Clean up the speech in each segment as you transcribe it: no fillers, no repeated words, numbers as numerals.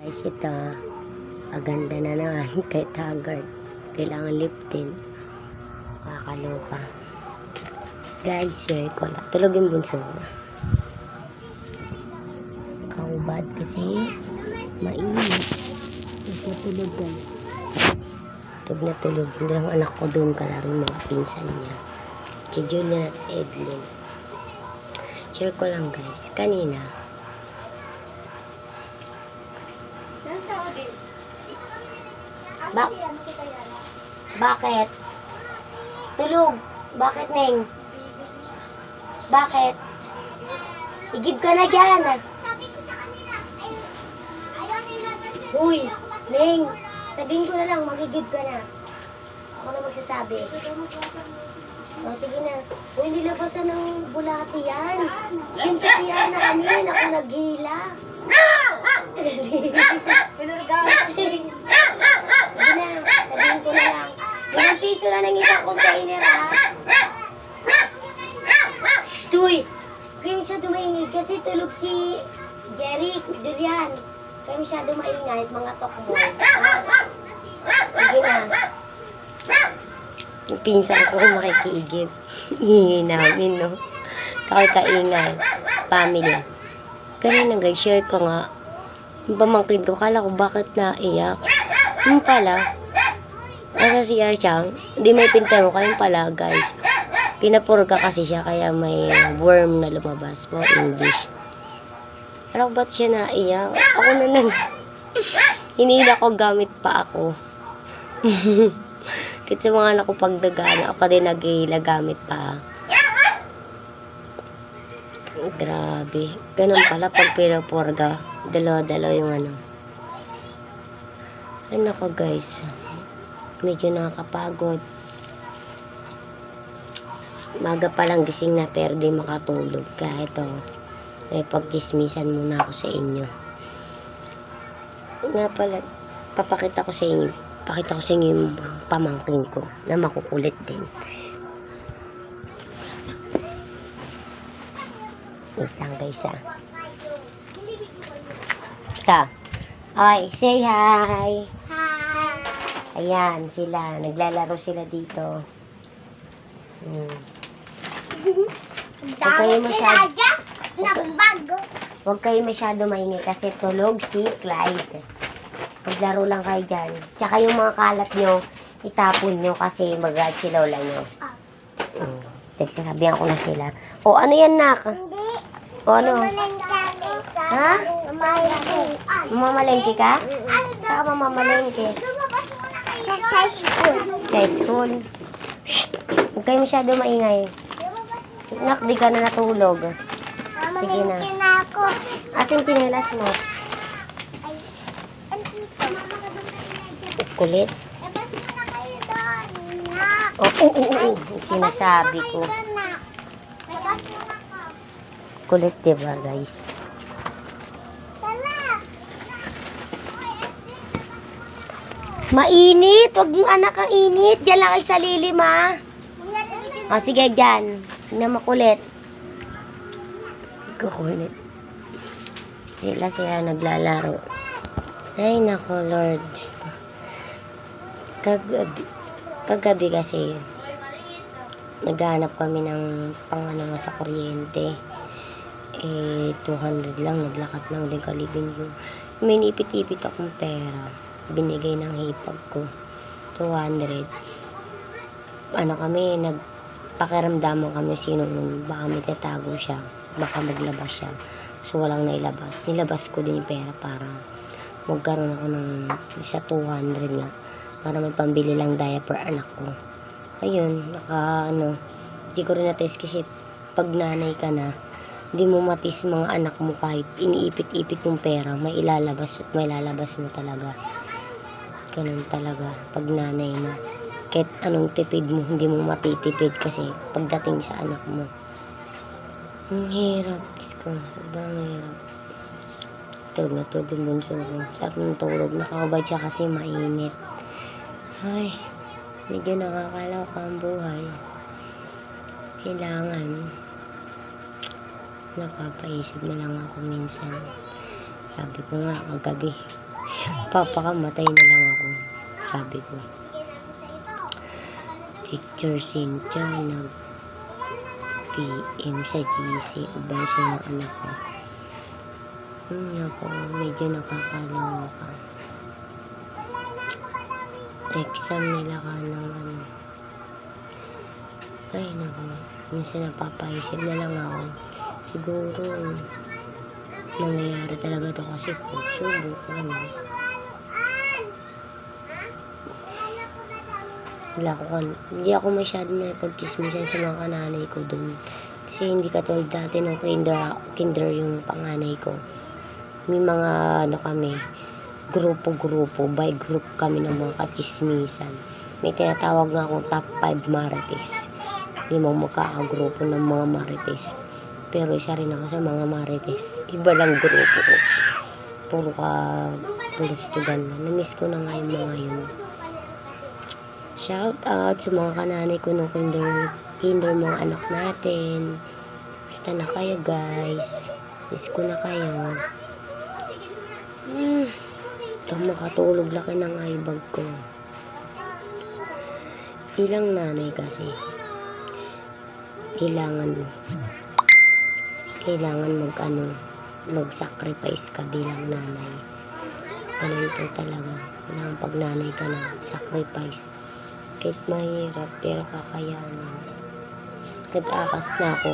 Guys, ito, aganda na naman kay Taggart. Kailangan liftin. Kakaloka. Guys, share ko lang. Tulog yung bunso. Kaubad kasi mainit. Natulog guys. Tulog na tulog. Hindi lang anak ko doon kalaro yung mga pinsan niya. Si Julian at si Edlin. Share ko lang guys. Kanina. Bakit? Tulog. Bakit, Neng? Bakit? Igib ka na dyan. Uy, Neng. Sabihin ko na lang, magigib ka na. Ako na magsasabi. O, sige na. Uy, nilabasan ng bulati yan. Yun kasi yan na kami. Ako naghila. Pinurgawan. Sige na. Sabihin ko na lang. 1 piso na ng isang container, ha? Uy! Kaya masyado maingay kasi tulog si Jerry, Julian. Kaya masyado maingay at mga tokbo. Sige na. Yung pinsan ko makikiigib. Hingay namin, no? Kaingay. Family. Ganun na guys, share ko nga. Yung pamangkin ko, kala ko bakit naiyak. Yung pala, nasa CR siya, hindi may pinta mo, kayong pala guys. Pinapurga kasi siya, kaya may worm na lumabas po, English. Alam ba't siya naiyak? Ako na lang. Hinila ko, gamit pa ako. Kasi sa mga anak ko pagdagan, ako din nag-ihila, gamit pa. Grabe. Ganun pala pag pinapurga. Dalawa-dalawa yung ano. Ay nako guys. Medyo nakakapagod. Maga pa lang gising na pero di makatulog. Kaya ito, may pagchismisan muna ako sa inyo. Nga pala, papakita ko sa inyo. Pakita ko sa inyo yung pamangkin ko na makukulit din. Wait lang guys ah. Ika. Ay, say hi. Ayan, sila. Naglalaro sila dito. Huwag kayo masyado maingay kasi tulog si Clyde. Maglaro lang kayo dyan. Tsaka yung mga kalat nyo, itapon nyo kasi mag-guard si lola nyo. Nagsasabihan ko na sila. O, ano yan, nak? O, ano? Ha? Mamamalengke ka? Saan ka mamamalengke? Sa school. Sa school? Shhh! Huwag kayo masyado maingay. Nak, di ka na natulog. Sige na. Asan tinelas mo? Kulit? Oo. Sinasabi ko. Kulit, diba guys? Mainit! Huwag yung anak ang init. Diyan lang kayo sa lilim, ha? O, sige, dyan. Hindi na makulit. Kukulit. Sila naglalaro. Ay, nako, Lord. Kagabi kasi, naghahanap kami ng pang-ano sa kuryente. 200 lang, naglakad lang din kalibin yung may nipit-ipit akong pera. Binigay ng hipag ko 200. Ano kami, nagpakiramdaman kami sino baka may tatago siya, baka maglabas siya, so walang nailabas. Nilabas ko din yung pera para magkaroon ako ng isa 200 nga para may pambili lang diaper anak ko. Ayun, hindi ko rin natis kasi pag nanay ka na, hindi mo matis mga anak mo kahit iniipit-ipit yung pera, may ilalabas at may lalabas mo talaga. Ganun talaga pag nanay mo. Kahit anong tipid mo, hindi mo matitipid kasi pagdating sa anak mo. Ang hirap. Sobrang hirap. Tulog na tulog yung bunso ko. Sarap ng tulog. Nakakabad siya kasi mainit. Ay, medyo nakakalaw ka ang buhay. Kailangan napapaisip na lang ako minsan. Sabi ko nga kagabi, Papakamatay na lang ako. Sabi ko. Teacher Cynthia nag-PM sa GC. Advice ng anak ko. Ako, medyo nakakaloka. Exam nila ka ng ano. Ay, naku. Minsan napapaisip na lang ako. Siguro, nangyayari talaga to kasi pagsubok. Gano'n. Hindi ako masyado na pagkismisan sa mga kananay ko dun. Kasi hindi katulad dati nung kinder yung panganay ko. May mga kami, grupo-grupo, by group kami ng mga katismisan. May tinatawag nga akong top 5 marites. 5 magkakagrupo ng mga marites. Pero isa rin ako sa mga marites. Iba lang grupo ko. Puro ka pulistugan na. Namiss ko na nga yung mga yun. Shout out sa mga kananay ko nung kinder mga anak natin. Basta na kayo guys. Miss ko na kayo. Makatulog laki ng eyebag ko. Bilang nanay kasi kailangan mag-sacrifice ka bilang nanay. Ganun po talaga. Kailangan pag nanay ka na, sacrifice. Kahit mahirap, pero kakayanin. Nag-akas na ako.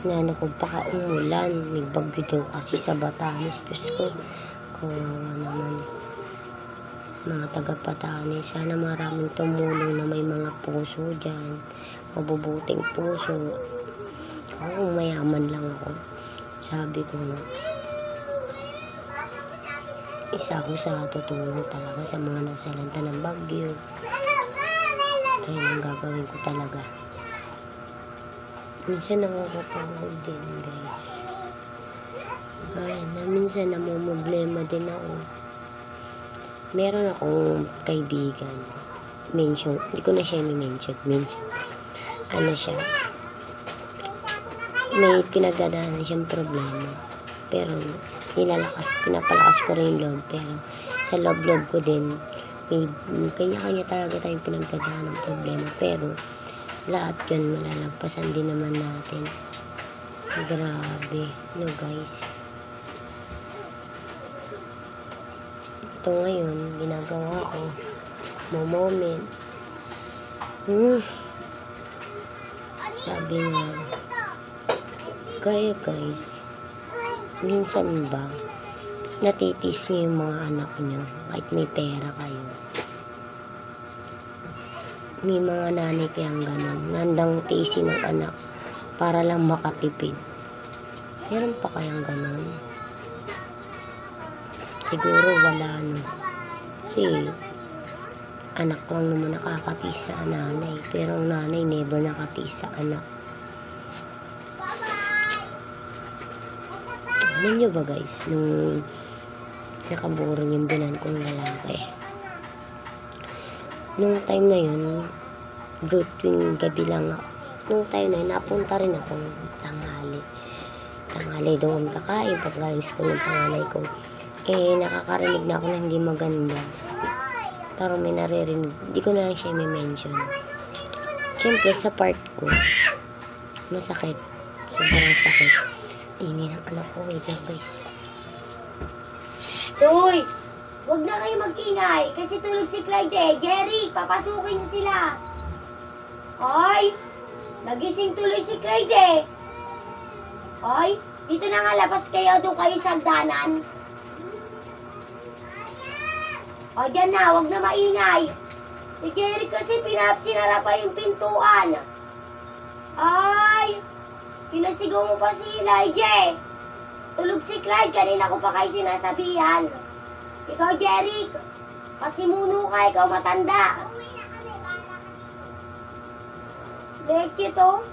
Nano ko baka umulan. May bagyo daw kasi sa Batanes. Diyos ko, kawawa naman. Mga taga-Batanes, sana maraming tumulong na may mga puso dyan. Mabubuting puso. Ako, mayaman lang ako. Sabi ko nga, isa ako sa tutulong talaga sa mga nasalanta ng bagyo. Ayun ang gagawin ko talaga. Minsan nakakapagod din guys. Minsan namumblema din ako. Meron akong kaibigan. Mention. Hindi ko na siya i-mention. Ano siya. May pinagdadaanan siyang problema. Pero pinapalakas ko rin yung loob. Pero sa loob ko din, may kanya-kanya talaga tayong pinagdadaanan ng problema. Pero lahat yun malalagpasan din naman natin. Grabe. No guys. Ito ngayon, ginagawa ko. Moment. Sabi nga, kaya guys, minsan ba, natitis niyo yung mga anak niyo kahit may pera kayo. May mga nanay kayang ganun, handang tiisin ng anak para lang makatipid. Meron pa kayang ganun? Siguro wala no. Kasi anak lang naman nakakatiis sa nanay. Pero ang nanay never nakatiis sa anak. Alam nyo ba guys, nung nakaburon yung binan kong lalaki. Nung time na yun, good tuwing gabi lang ako. Nung time na yun, napunta rin ako tanghali. Tanghali doon kakain pagkain ko ng panganay ko. Nakakarinig na ako na hindi maganda. Pero may naririnig. Hindi ko na lang siya i-mention. Siyempre, sa part ko, masakit. Sobrang sakit. Ingay ng anak ko. Wait lang, guys. Stoy! Huwag na kayo mag-ingay. Kasi tulog si Clyde eh. Jerry, papasukin niyo sila. Hoy! Nagising tuloy si Clyde eh. Hoy! Dito na nga labas kayo. Doon kayo sa hagdanan. O, dyan na, wag na maingay. Si Jerry kasi sinara pa yung pintuan. Ay! Pinasigaw mo pa si Elijah. Tulog si Clyde, kanina ko pa kayo sinasabihan. Ikaw, Jerry, kasi muno ka, ikaw matanda. Lekit to.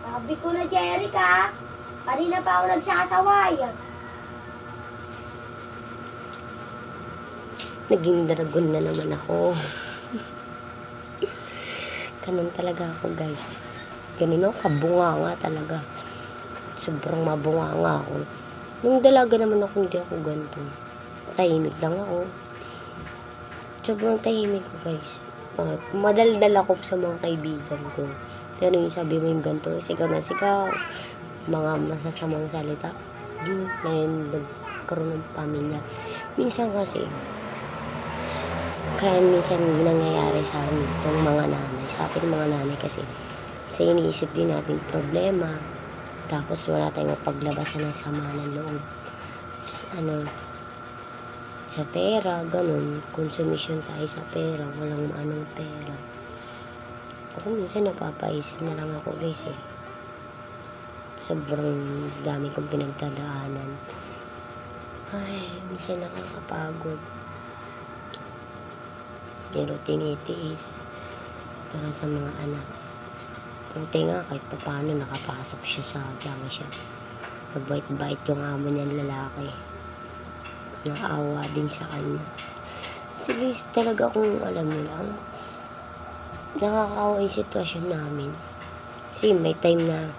Sabi ko na, Jerry ka, kanina pa ako nagsasaway. Naging dragon na naman ako. Ganun talaga ako guys. Ganun ako, kabunga nga talaga. sobrang mabunganga ako. Nung dalaga naman ako, hindi ako ganito. Tahimik lang ako. Sobrang tahimik ko, guys. Madaldal ako sa mga kaibigan ko. Pero yung sabi mo yung ganito, sigaw na sigaw, mga masasamang salita, yun, ngayon nagkaroon ng pamilya. Minsan kasi, kaya minsan nangyayari sa amin itong mga nanay, sa ating mga nanay kasi, sa iniisip din natin problema, tapos wala tayong mapaglabasan ng sama ng loob. Sa pera, ganun, konsumisyon tayo sa pera, walang maanong pera. Ako minsan napapaisip na lang ako, guys, eh. Sobrang dami kong pinagdadaanan. Ay, minsan nakakapagod. Pero tinitiis para sa mga anak. Buti nga kahit paano nakapasok siya sa jama siya. Magbait-bait yung amo niyang lalaki. Naawa din sa kanya. Kasi guys, talaga kung alam mo lang, nakakaawa yung sitwasyon namin. Kasi may time na,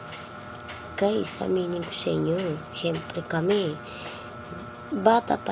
guys, aminin ko sa inyo, syempre kami, bata pa lang